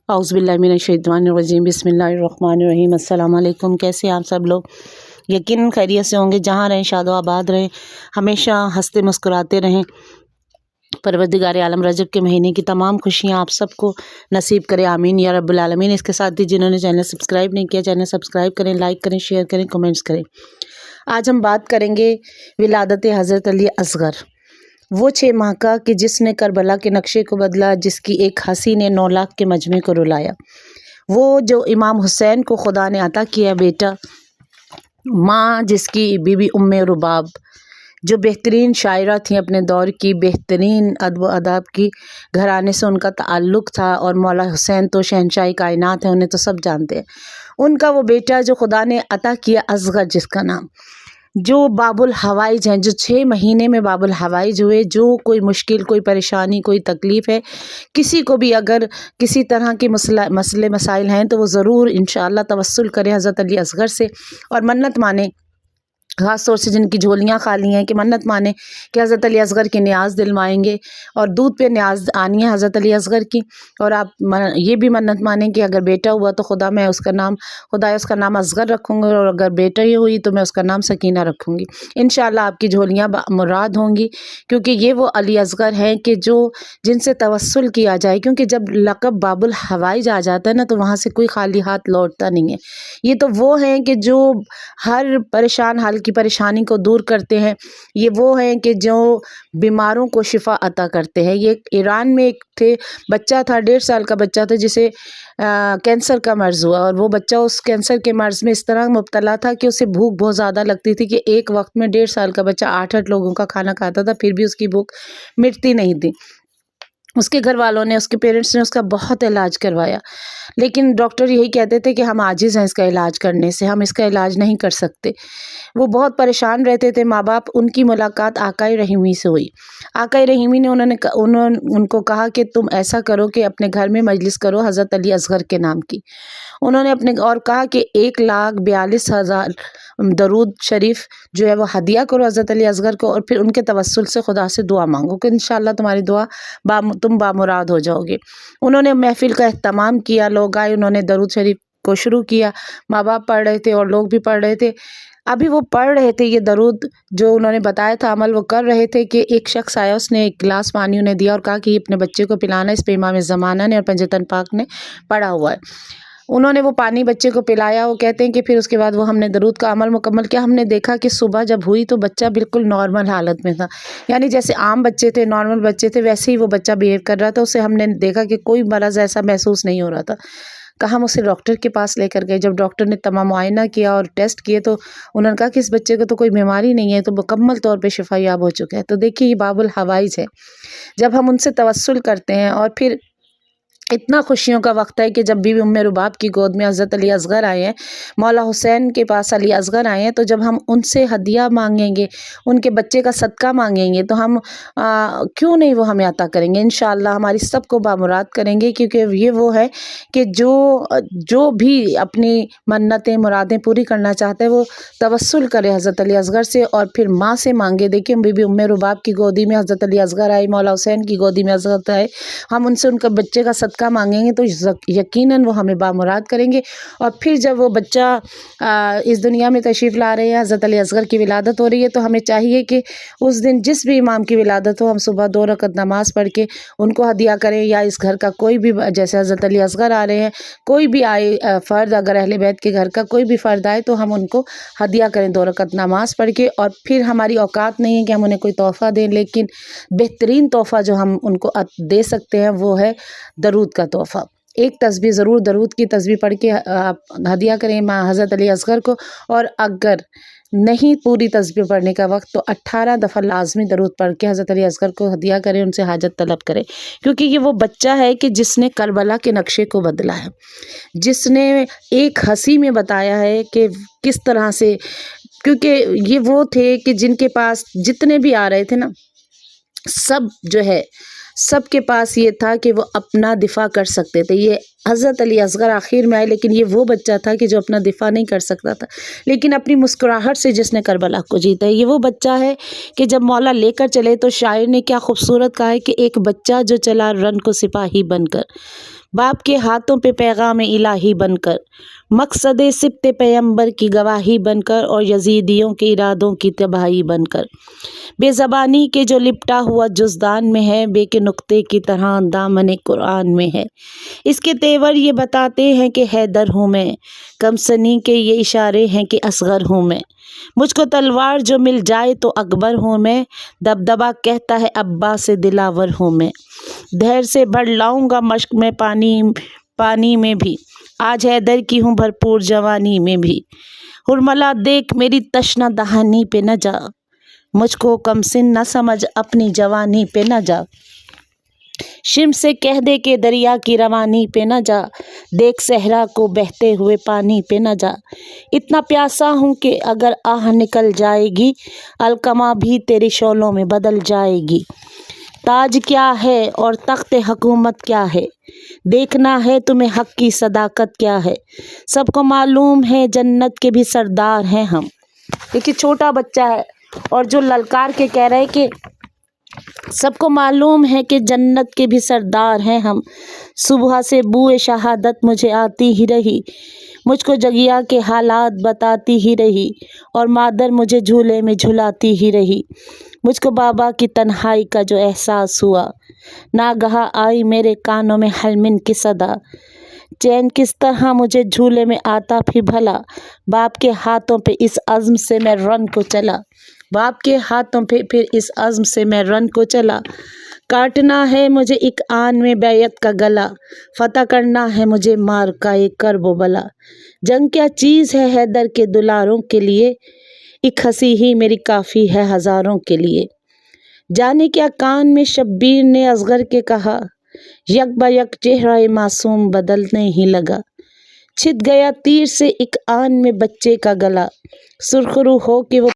औज़ुबिल्लाहिमिनश्शैतानिर्रजीम बिस्मिल्लाहिर्रहमानिर्रहीम। अस्सलाम वालेकुम। कैसे आप सब लोग? यकीनन खैरियत से होंगे। जहाँ रहें शादो आबाद रहें, हमेशा हंसते मुस्कुराते रहें। परवरदिगार आलम रजब के महीने की तमाम खुशियाँ आप सबको नसीब करे, आमीन या रब्बुल आलमीन। इसके साथ ही जिन्होंने चैनल सब्सक्राइब नहीं किया, चैनल सब्सक्राइब करें, लाइक करें, शेयर करें, कमेंट्स करें। आज हम बात करेंगे विलादत हज़रत अली असगर, वो 6 माह का कि जिसने करबला के नक्शे को बदला, जिसकी एक हंसी ने 9 लाख के मजमे को रुलाया। वो जो इमाम हुसैन को खुदा ने अता किया बेटा, माँ जिसकी बीबी उम्मे रुबाब, जो बेहतरीन शायरा थी अपने दौर की, बेहतरीन अदब अदाब की घराने से उनका ताल्लुक़ था। और मौला हुसैन तो शहंशाही कायनात है, उन्हें तो सब जानते हैं। उनका वो बेटा जो खुदा ने अता किया असगर, जिसका नाम, जो बाबुल हवाइज हैं, जो 6 महीने में बाबुल हवाइज हुए। जो कोई मुश्किल, कोई परेशानी, कोई तकलीफ़ है, किसी को भी अगर किसी तरह के मसले मसाइल हैं तो वो ज़रूर इंशाअल्लाह तवस्सुल करें हज़रत अली असगर से और मन्नत माने। ख़ास तौर से जिनकी झोलियाँ खाली हैं कि मन्नत माने कि हज़रत अली असगर की न्याज़ दिलवाएंगे। और दूध पे न्याज़ आनी है हज़रत अली असगर की। और आप ये भी मन्नत मानें कि अगर बेटा हुआ तो खुदा मैं उसका नाम असगर रखूँगी, और अगर बेटा ही हुई तो मैं उसका नाम सकीना रखूँगी। इंशाअल्लाह आपकी झोलियाँ मुराद होंगी, क्योंकि ये वो अली असगर हैं कि जो जिनसे तवस्सुल किया जाए। क्योंकि जब लक़ब बाबुल हवाइज आ जाता है ना, तो वहाँ से कोई खाली हाथ लौटता नहीं है। ये तो वो हैं कि जो हर परेशान हाल की परेशानी को दूर करते हैं। ये वो हैं कि जो बीमारों को शिफा अता करते हैं। ये ईरान में एक थे, बच्चा था, 1.5 साल का बच्चा था, जिसे कैंसर का मर्ज़ हुआ। और वो बच्चा उस कैंसर के मर्ज़ में इस तरह मुब्तला था कि उसे भूख बहुत ज़्यादा लगती थी कि एक वक्त में 1.5 साल का बच्चा 8-8 लोगों का खाना खाता था, फिर भी उसकी भूख मिटती नहीं थी। उसके घर वालों ने, उसके पेरेंट्स ने उसका बहुत इलाज करवाया, लेकिन डॉक्टर यही कहते थे कि हम आजिज़ हैं इसका इलाज करने से, हम इसका इलाज नहीं कर सकते। वो बहुत परेशान रहते थे माँ बाप। उनकी मुलाकात आकाए रहीमी से हुई। आकाए रहीमी ने उनको कहा कि तुम ऐसा करो कि अपने घर में मजलिस करो हज़रत अली असगर के नाम की। उन्होंने और कहा कि 1,42,000 दरूद शरीफ जो है वो हदिया करो हज़रत अली असगर को, और फिर उनके तवस्सुल से खुदा से दुआ मांगो कि इंशाअल्लाह तुम्हारी दुआ तुम बामुराद हो जाओगे। उन्होंने महफिल का एहतमाम किया, लोग आए, उन्होंने दरूद शरीफ को शुरू किया। माँ बाप पढ़ रहे थे और लोग भी पढ़ रहे थे। अभी वो पढ़ रहे थे ये दरूद जो उन्होंने बताया था, अमल वो कर रहे थे कि एक शख्स आया, उसने एक गिलास पानी उन्हें दिया और कहा कि ये अपने बच्चे को पिलाना है, इस पे इमाम ज़माना ने और पंजतन पाक ने पढ़ा हुआ है। उन्होंने वो पानी बच्चे को पिलाया। वो कहते हैं कि फिर उसके बाद वो हमने दरूद का अमल मुकम्मल किया। हमने देखा कि सुबह जब हुई तो बच्चा बिल्कुल नॉर्मल हालत में था, यानी जैसे आम बच्चे थे, नॉर्मल बच्चे थे, वैसे ही वो बच्चा बिहेव कर रहा था। उसे हमने देखा कि कोई मरज़ ऐसा महसूस नहीं हो रहा था। हम उसे डॉक्टर के पास लेकर गए। जब डॉक्टर ने तमाम मुआयना किया और टेस्ट किए तो उन्होंने कहा कि इस बच्चे को तो कोई बीमारी नहीं है, तो मुकम्मल तौर पे शिफायाब हो चुका है। तो देखिए, ये बाबुल हवाइज है। जब हम उनसे तवस्सुल करते हैं, और फिर इतना खुशियों का वक्त है कि जब बीबी उम्मे रुबाब की गोद में हज़रत अली असगर आए हैं, मौला हुसैन के पास अली असगर आए हैं, तो जब हम उनसे हदिया मांगेंगे, उनके बच्चे का सदका मांगेंगे, तो हम क्यों नहीं वो हमें अता करेंगे। इंशाअल्लाह हमारी सबको बामुराद करेंगे, क्योंकि ये वो है कि जो भी अपनी मन्नतें मुरादें पूरी करना चाहते हैं, वो तवस्सुल करे हज़रत अली असगर से और फिर माँ से मांगे। देखिए, बीबी उम्मे रुबाब की गोदी में हज़रत अली असगर आए, मौला हुसैन की गोदी में असगर आए। हम उनसे उनका बच्चे का सदका मांगेंगे तो यकीनन वो हमें बामुराद करेंगे। और फिर जब वो बच्चा इस दुनिया में तशरीफ़ ला रहे हैं, हज़रत अली असगर की विलादत हो रही है, तो हमें चाहिए कि उस दिन जिस भी इमाम की विलादत हो, हम सुबह 2 रकत नमाज़ पढ़ के उनको हदिया करें। या इस घर का कोई भी, जैसे हज़रत अली असगर आ रहे हैं, कोई भी आए फ़र्द, अगर अहले बैत के घर का कोई भी फ़र्द आए, तो हम उनको हदिया करें 2 रकत नमाज़ पढ़ के। और फिर हमारी औकात नहीं है कि हम उन्हें कोई तोहफ़ा दें, लेकिन बेहतरीन तोहफ़ा जो हम उनको दे सकते हैं वो है दरूद का तोहफ़ा। एक तस्बीह ज़रूर, दरूद की तस्बीह पढ़ के आप हदिया करें माँ हज़रत अली असगर को। और अगर नहीं पूरी तस्बीह पढ़ने का वक्त, तो 18 दफ़ा लाजमी दरूद पढ़ के हज़रत अली असगर को हदिया करें, उनसे हाजत तलब करें। क्योंकि ये वो बच्चा है कि जिसने करबला के नक्शे को बदला है, जिसने एक हंसी में बताया है कि किस तरह से, क्योंकि ये वो थे कि जिनके पास जितने भी आ रहे थे ना, सब जो है सबके पास ये था कि वो अपना दिफा कर सकते थे। ये हज़रत अली असगर आखिर में आए, लेकिन ये वो बच्चा था कि जो अपना दिफा नहीं कर सकता था, लेकिन अपनी मुस्कुराहट से जिसने करबला को जीता है। ये वो बच्चा है कि जब मौला लेकर चले, तो शायर ने क्या खूबसूरत कहा है कि एक बच्चा जो चला रन को सिपाही बनकर, बाप के हाथों पे पैगाम इलाही बनकर, मकसद सिब्त पैगंबर की गवाही बनकर और यजीदियों के इरादों की तबाही बनकर, बेज़बानी के जो लिपटा हुआ जुज़दान में है, बेके नुक्ते की तरह दामन कुरान में है। इसके तेवर ये बताते हैं कि हैदर हूँ मैं, कमसनी के ये इशारे हैं कि असगर हूँ मैं। मुझको तलवार जो मिल जाए तो अकबर हूँ मैं, दबदबा कहता है अब्बा से दिलावर हूँ मैं। धैर्य से भर लाऊंगा मश्क में पानी में भी, आज हैदर की हूँ भरपूर जवानी में भी। हुरमला देख मेरी तशना दहानी पे न जा, मुझको कमसिन न समझ अपनी जवानी पे न जा। शिम से कह दे के दरिया की रवानी पे न जा, देख सहरा को बहते हुए पानी पे न जा। इतना प्यासा हूँ कि अगर आह निकल जाएगी, अलकमा भी तेरे शोलों में बदल जाएगी। ताज क्या है और तख्त हुकूमत क्या है, देखना है तुम्हें हक की सदाकत क्या है। सबको मालूम है जन्नत के भी सरदार हैं हम। देखिए छोटा बच्चा है और जो ललकार के कह रहे हैं कि सबको मालूम है कि जन्नत के भी सरदार हैं हम। सुबह से बूए शहादत मुझे आती ही रही, मुझको जगिया के हालात बताती ही रही, और मादर मुझे झूले में झुलाती ही रही। मुझको बाबा की तन्हाई का जो एहसास हुआ, नागहा आई मेरे कानों में हलमिन की सदा। चैन किस तरह मुझे झूले में आता फिर भला, बाप के हाथों पे इस अज़्म से मैं रन को चला। बाप के हाथों पे फिर इस अज़्म से मैं रन को चला। काटना है मुझे एक आन में बैयत का गला, फतह करना है मुझे मार का एक करबो बला। जंग क्या चीज़ है हैदर के दुलारों के लिए, एक हंसी ही मेरी काफ़ी है हज़ारों के लिए। जाने क्या कान में शब्बीर ने असगर के कहा, यक ब यक चेहरा मासूम बदलने ही लगा। छिद गया तीर से एक आन में बच्चे का गला, सुरखरू हो कि वो